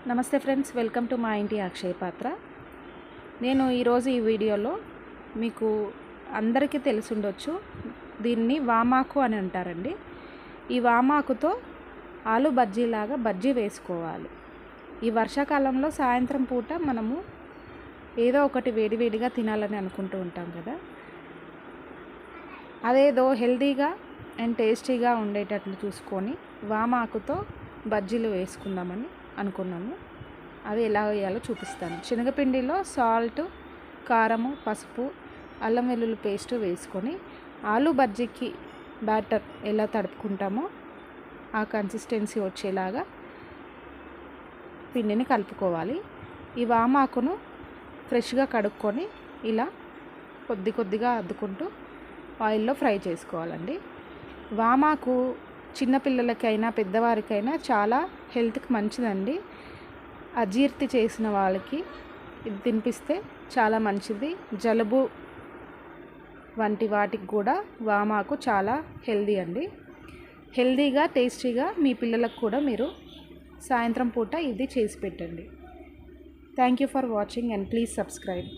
నమస్తే friends, welcome to మా ఇంటి అక్షయ పాత్ర. నేను ఈరోజు ఈ వీడియోలో మీకు అందరికీ తెలిసి ఉండొచ్చు, దీన్ని వామాకు అని అంటారండి. ఈ వామాకుతో ఆలు బజ్జీలాగా బజ్జీ వేసుకోవాలి. ఈ వర్షాకాలంలో సాయంత్రం పూట మనము ఏదో ఒకటి వేడివేడిగా తినాలని అనుకుంటూ ఉంటాం కదా, అదేదో హెల్తీగా అండ్ టేస్టీగా ఉండేటట్లు చూసుకొని వామాకుతో బజ్జీలు వేసుకుందామని అనుకున్నాము. అది ఎలా వేయాలో చూపిస్తాను. శనగపిండిలో సాల్ట్, కారము, పసుపు, అల్లం వెల్లుల్లి పేస్ట్ వేసుకొని ఆలు బజ్జీకి బ్యాటర్ ఎలా తడుపుకుంటామో ఆ కన్సిస్టెన్సీ వచ్చేలాగా పిండిని కలుపుకోవాలి. ఈ వామాకును ఫ్రెష్గా కడుక్కొని ఇలా కొద్ది కొద్దిగా అద్దుకుంటూ ఆయిల్లో ఫ్రై చేసుకోవాలండి. వామాకు చిన్నపిల్లలకైనా పెద్దవారికైనా చాలా హెల్త్కి మంచిదండి. అజీర్తి చేసిన వాళ్ళకి ఇది తినిపిస్తే చాలా మంచిది. జలుబు వంటి వాటికి కూడా వామాకు చాలా హెల్దీ అండి. హెల్దీగా టేస్టీగా మీ పిల్లలకు కూడా మీరు సాయంత్రం పూట ఇది చేసి పెట్టండి. Thank you for watching and please subscribe.